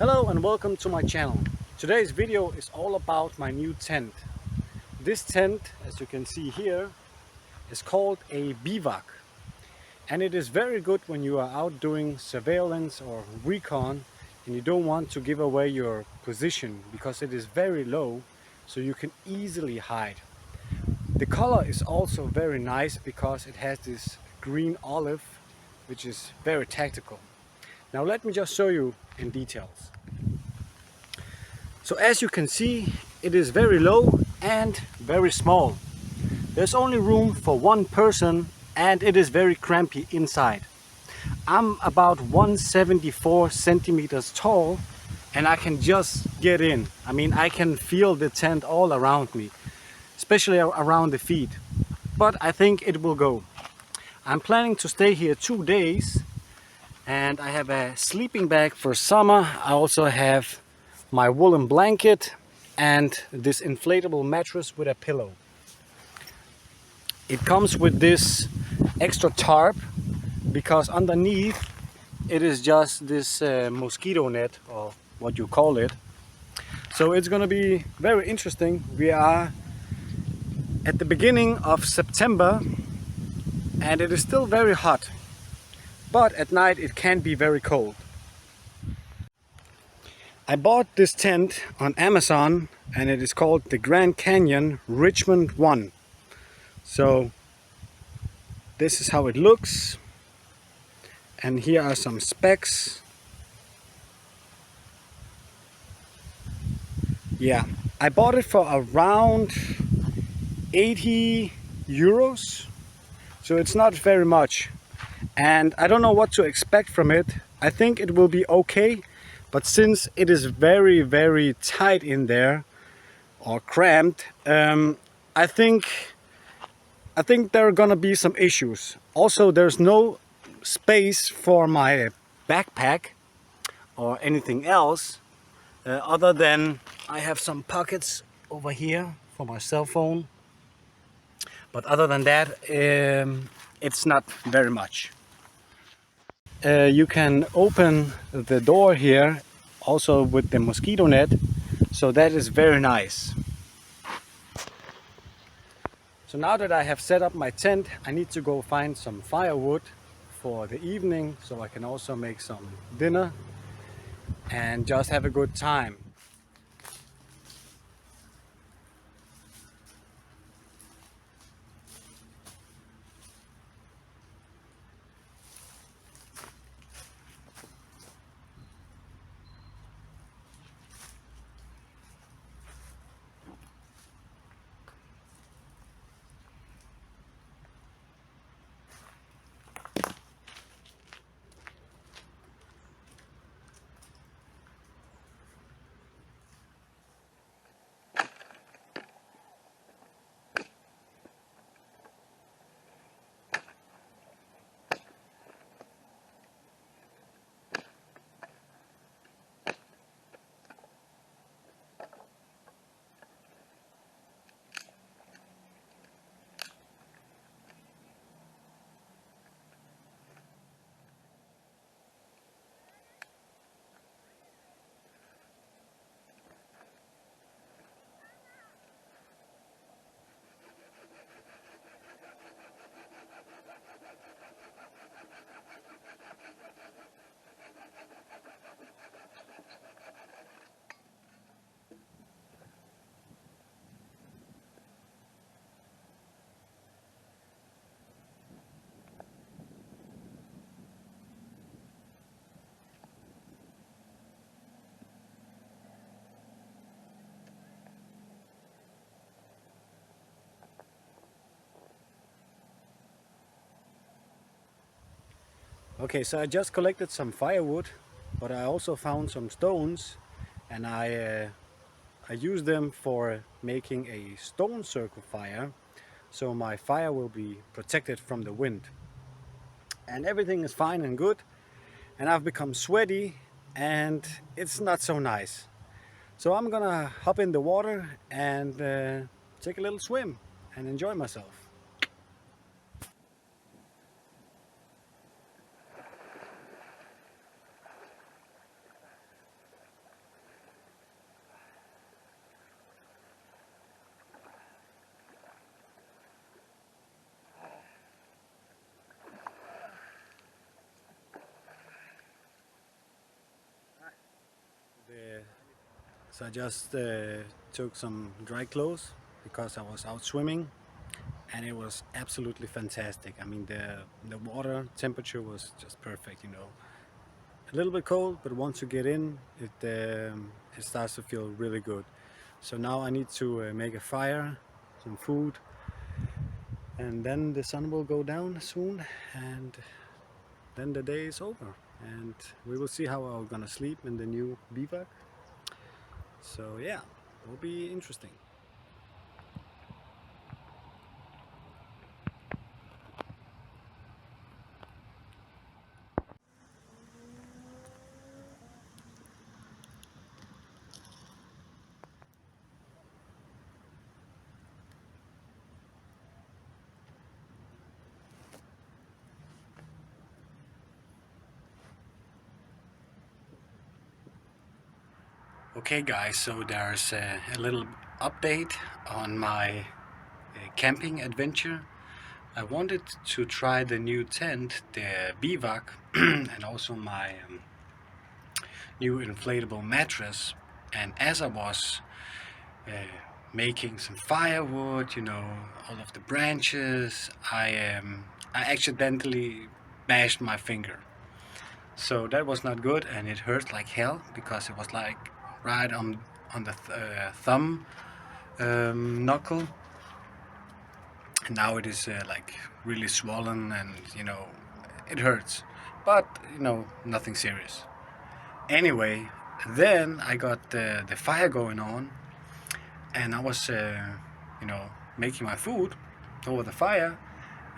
Hello and welcome to my channel. Today's video is all about my new tent. This tent, as you can see here, is called a bivak, and it is very good when you are out doing surveillance or recon and you don't want to give away your position because it is very low, so you can easily hide. The color is also very nice because it has this green olive, which is very tactical. Now let me just show you in details. So as you can see, it is very low and very small. There's only room for one person and it is very crampy inside. I'm about 174 centimeters tall and I can just get in. I mean, I can feel the tent all around me, especially around the feet. But I think it will go. I'm planning to stay here 2 days and I have a sleeping bag for summer. I also have my woolen blanket and this inflatable mattress with a pillow. It comes with this extra tarp because underneath it is just this mosquito net, or what you call it. So it's gonna be very interesting. We are at the beginning of September and it is still very hot, but at night it can be very cold. I bought this tent on Amazon and it is called the Grand Canyon Richmond 1. So this is how it looks, and here are some specs. Yeah, I bought it for around 80 euros, so it's not very much, and I don't know what to expect from it. I think it will be okay. But since it is very, very tight in there, or cramped, I think there are gonna be some issues. Also, there's no space for my backpack or anything else, other than I have some pockets over here for my cell phone. But other than that, it's not very much. You can open the door here also with the mosquito net, so that is very nice. So now that I have set up my tent, I need to go find some firewood for the evening so I can also make some dinner and just have a good time. Okay, so I just collected some firewood, but I also found some stones, and I use them for making a stone circle fire, so my fire will be protected from the wind. And everything is fine and good, and I've become sweaty and it's not so nice. So I'm gonna hop in the water and take a little swim and enjoy myself. So I just took some dry clothes because I was out swimming, and it was absolutely fantastic. I mean, the water temperature was just perfect, you know. A little bit cold, but once you get in, it starts to feel really good. So now I need to make a fire, some food, and then the sun will go down soon, and then the day is over, and we will see how I'm gonna sleep in the new bivak. So yeah, it will be interesting. Okay guys, so there's a little update on my camping adventure. I wanted to try the new tent, the bivak, and also my new inflatable mattress. And as I was uh, making some firewood, you know, all of the branches, I accidentally bashed my finger. So that was not good, and it hurt like hell because it was like right on the thumb knuckle. And now it is like really swollen, and you know it hurts, but you know nothing serious. Anyway, then I got the fire going on, and I was you know making my food over the fire,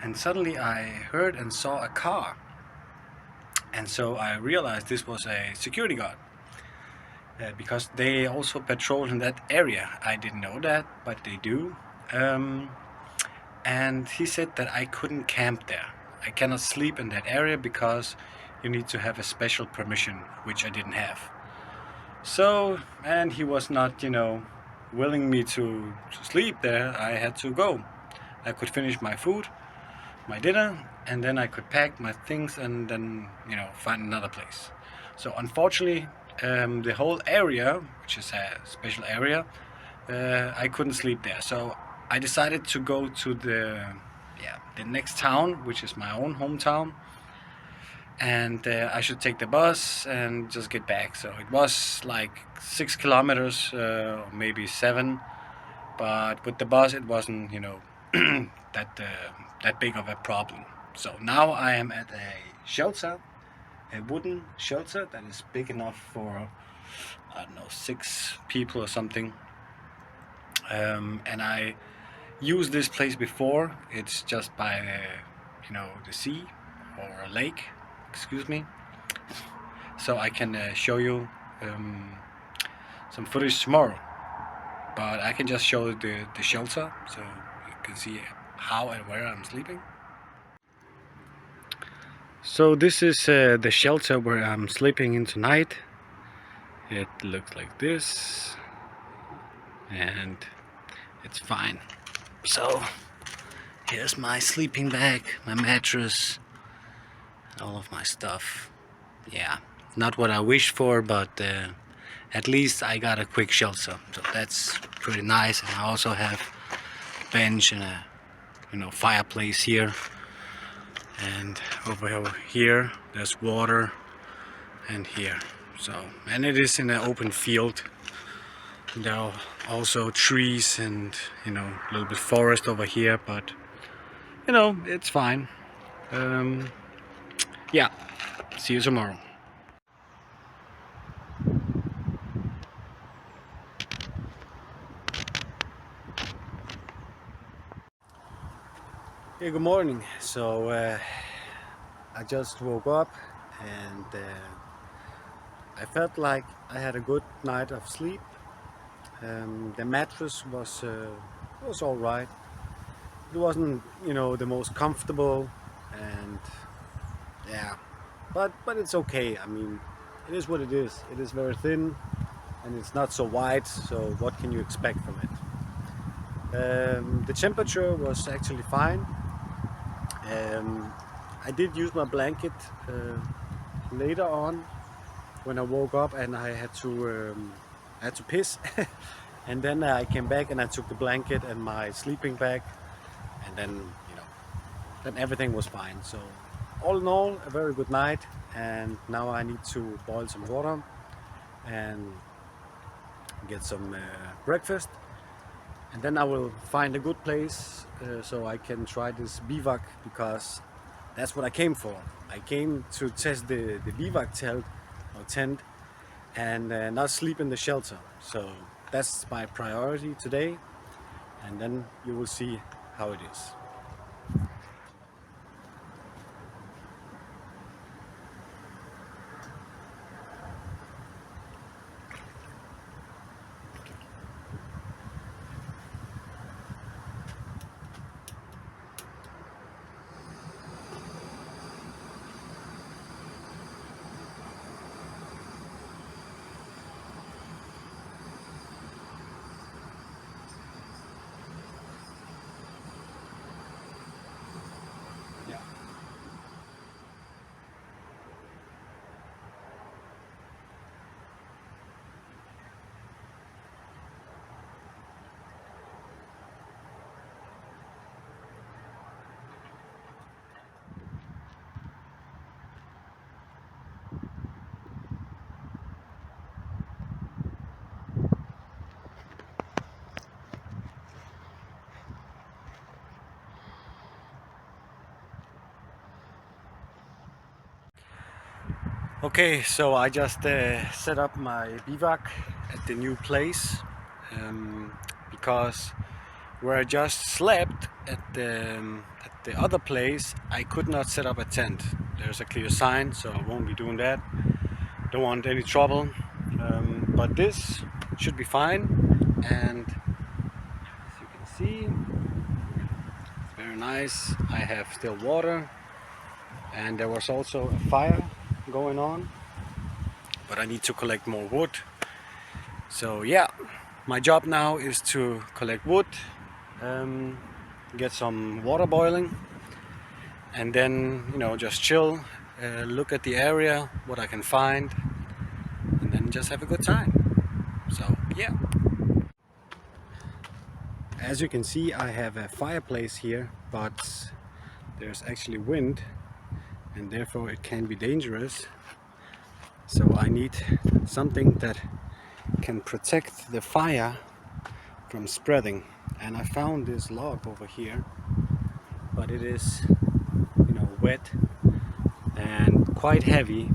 and suddenly I heard and saw a car, and so I realized this was a security guard. Because they also patrol in that area. I didn't know that, but they do. Um, and he said that I couldn't camp there. I cannot sleep in that area because you need to have a special permission, which I didn't have. So, and he was not, you know, willing me to sleep there. I had to go. I could finish my food, my dinner, and then I could pack my things and then, you know, find another place. So unfortunately, the whole area, which is a special area, I couldn't sleep there. So I decided to go to the next town, which is my own hometown, and I should take the bus and just get back. So it was like 6 kilometers, or maybe 7, but with the bus it wasn't, you know, that big of a problem. So now I am at a shelter, a wooden shelter that is big enough for, I don't know, 6 people or something. And I used this place before. It's just by you know, the sea or a lake, excuse me. So I can show you some footage tomorrow. But I can just show the shelter so you can see how and where I'm sleeping. So this is the shelter where I'm sleeping in tonight. It looks like this, and it's fine. So here's my sleeping bag, my mattress, all of my stuff. Yeah, not what I wished for, but at least I got a quick shelter, so that's pretty nice. And I also have a bench and a, you know, fireplace here. And over here there's water, and here. So, and it is in an open field. There are also trees and, you know, a little bit forest over here, but you know, it's fine. Yeah, see you tomorrow. Hey, good morning. So I just woke up, and I felt like I had a good night of sleep. The mattress was all right. It wasn't, you know, the most comfortable, and yeah, but it's okay. I mean, it is what it is. It is very thin, and it's not so wide. So what can you expect from it? The temperature was actually fine. I did use my blanket later on when I woke up, and I had to I had to piss. And then I came back and I took the blanket and my sleeping bag, and then, you know, then everything was fine. So all in all, a very good night. And now I need to boil some water and get some breakfast, and then I will find a good place so I can try this bivak, because that's what I came for. I came to test the bivak tent and not sleep in the shelter. So that's my priority today, and then you will see how it is. Yeah. Okay, so I just set up my bivak at the new place, because where I just slept at the other place, I could not set up a tent. There's a clear sign, so I won't be doing that. Don't want any trouble, but this should be fine. And as you can see, it's very nice. I have still water, and there was also a fire going on, but I need to collect more wood. So yeah, my job now is to collect wood, get some water boiling, and then, you know, just chill, look at the area, what I can find, and then just have a good time. So yeah. As you can see, I have a fireplace here, but there's actually wind, and therefore it can be dangerous. So I need something that can protect the fire from spreading. And I found this log over here, but it is, you know, wet and quite heavy,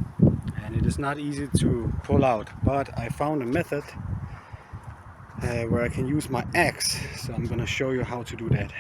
and it is not easy to pull out. But I found a method where I can use my axe, so I'm gonna show you how to do that.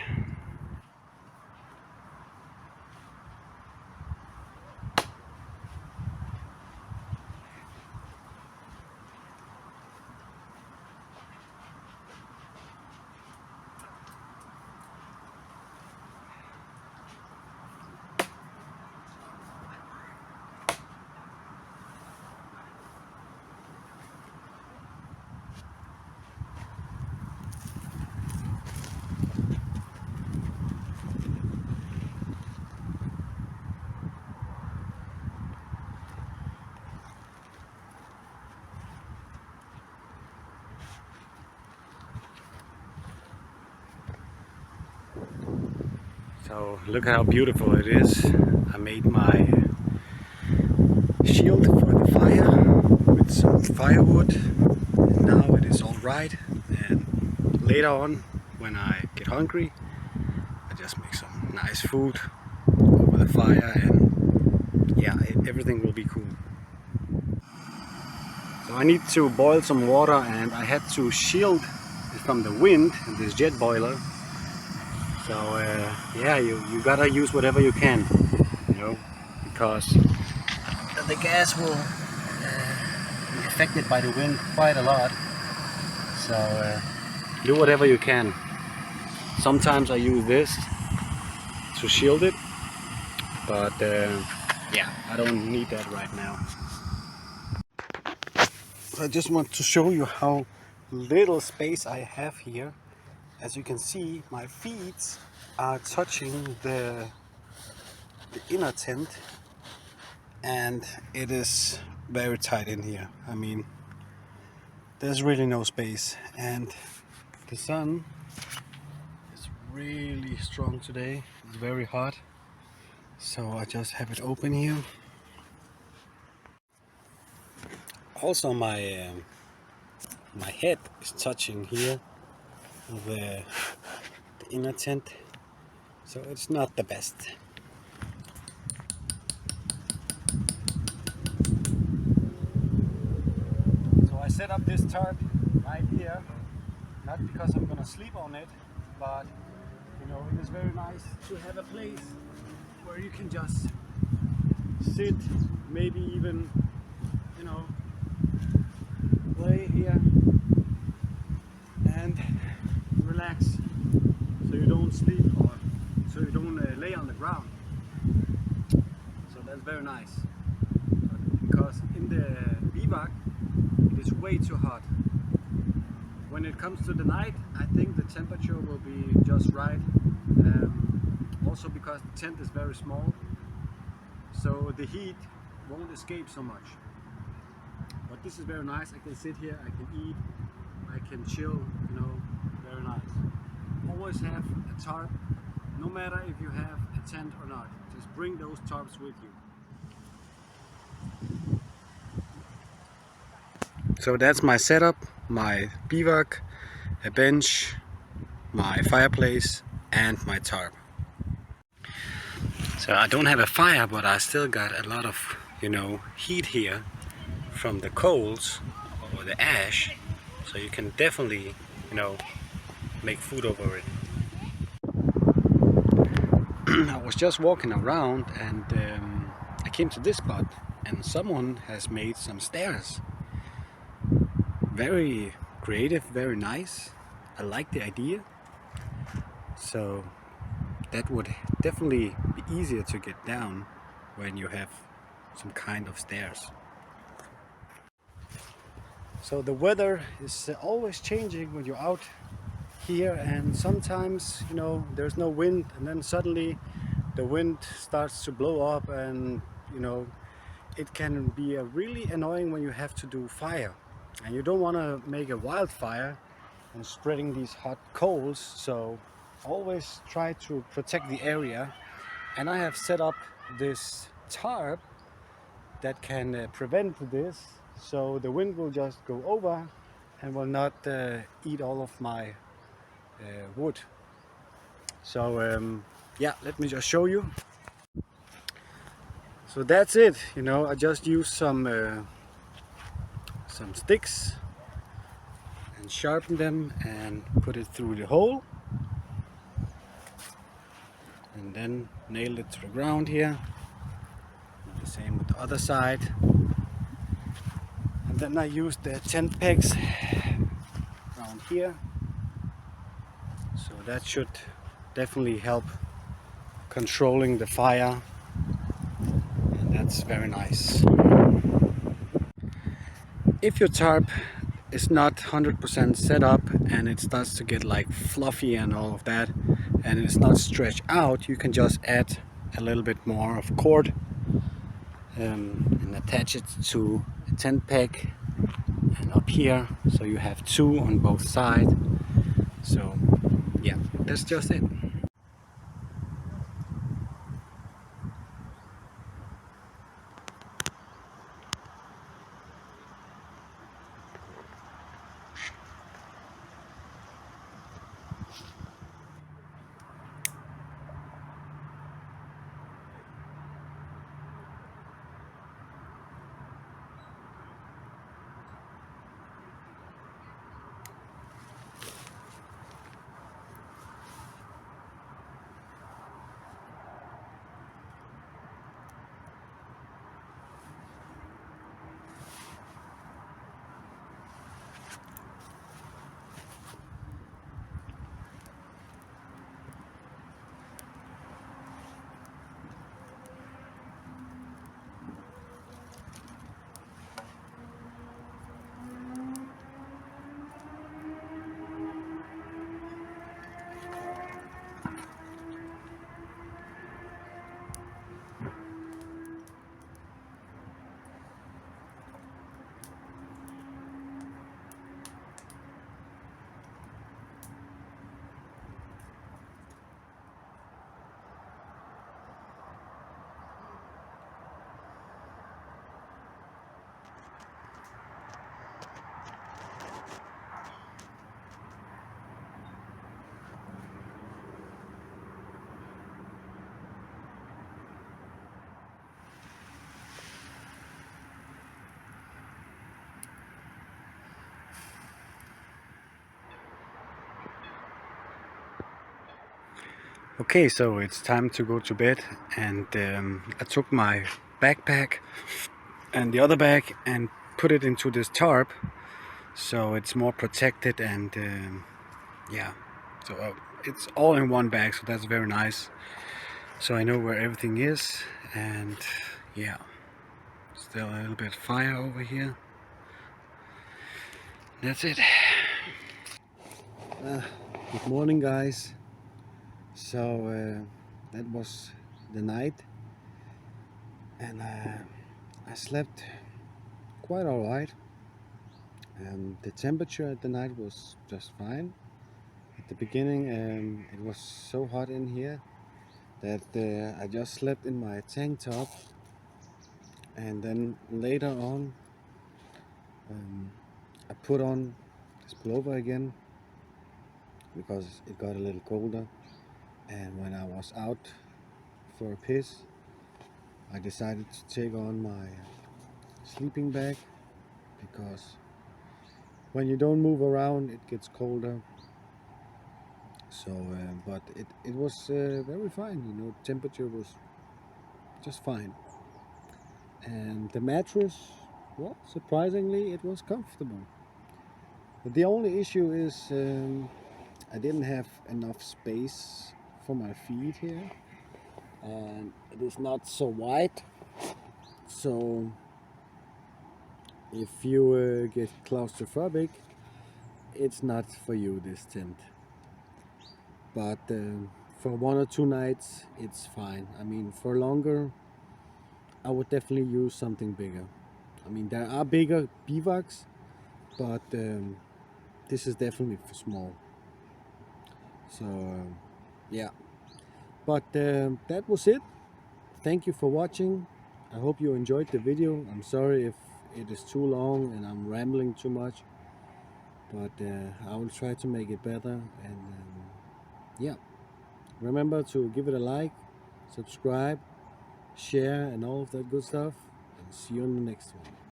So look at how beautiful it is. I made my shield for the fire with some firewood, and now it is all right. And later on, when I get hungry, I just make some nice food over the fire, and yeah, everything will be cool. So I need to boil some water, and I had to shield it from the wind in this jet boiler. So yeah, you gotta use whatever you can, you know, because the gas will be affected by the wind quite a lot. So do whatever you can. Sometimes I use this to shield it, but yeah, I don't need that right now. So I just want to show you how little space I have here. As you can see, my feet are touching the inner tent, and it is very tight in here. I mean, there's really no space, and the sun is really strong today. It's very hot, so I just have it open here. Also my head is touching here the inner tent, so it's not the best. So I set up this tarp right here, not because I'm gonna sleep on it, but you know, it is very nice to have a place where you can just sit, maybe even, you know, lay here and relax, so you don't sleep or so you don't lay on the ground. So that's very nice, because in the bivak it is way too hot. When it comes to the night, I think the temperature will be just right. Also because the tent is very small, so the heat won't escape so much. But this is very nice. I can sit here, I can eat, I can chill, you know, very nice. Always have a tarp, no matter if you have a tent or not. Just bring those tarps with you. So that's my setup, my bivak, a bench, my fireplace and my tarp. So I don't have a fire, but I still got a lot of, you know, heat here from the coals or the ash, so you can definitely, you know, make food over it. I was just walking around and I came to this spot and someone has made some stairs. Very creative, very nice. I like the idea. So that would definitely be easier to get down when you have some kind of stairs. So the weather is always changing when you're out here, and sometimes, you know, there's no wind and then suddenly the wind starts to blow up, and you know, it can be really annoying when you have to do fire and you don't want to make a wildfire and spreading these hot coals. So always try to protect the area, and I have set up this tarp that can prevent this, so the wind will just go over and will not eat all of my wood. So yeah, let me just show you. So that's it, you know, I just used some sticks and sharpen them and put it through the hole, and then nail it to the ground here. And the same with the other side. And then I used the tent pegs around here. So that should definitely help controlling the fire. And that's very nice. If your tarp is not 100% set up and it starts to get like fluffy and all of that, and it's not stretched out, you can just add a little bit more of cord and attach it to a tent peg and up here, so you have two on both sides. So yeah, that's just it. Okay, so it's time to go to bed, and I took my backpack and the other bag and put it into this tarp, so it's more protected, and yeah, so it's all in one bag, so that's very nice. So I know where everything is, and yeah, still a little bit of fire over here. That's it. Good morning, guys. So that was the night, and I slept quite alright. The temperature at the night was just fine. At the beginning, it was so hot in here that I just slept in my tank top, and then later on, I put on this pullover again because it got a little colder. And when I was out for a piss, I decided to take on my sleeping bag, because when you don't move around it gets colder. So but it was very fine, you know, temperature was just fine, and the mattress, well, surprisingly it was comfortable. But the only issue is I didn't have enough space for my feet here, and it is not so wide, so if you get claustrophobic, it's not for you, this tent. But for 1 or 2 nights it's fine. I mean, for longer I would definitely use something bigger. I mean, there are bigger bivaks, but this is definitely for small. So yeah, but that was it. Thank you for watching. I hope you enjoyed the video. I'm sorry if it is too long and I'm rambling too much, but I will try to make it better. And yeah, remember to give it a like, subscribe, share, and all of that good stuff, and see you on the next one.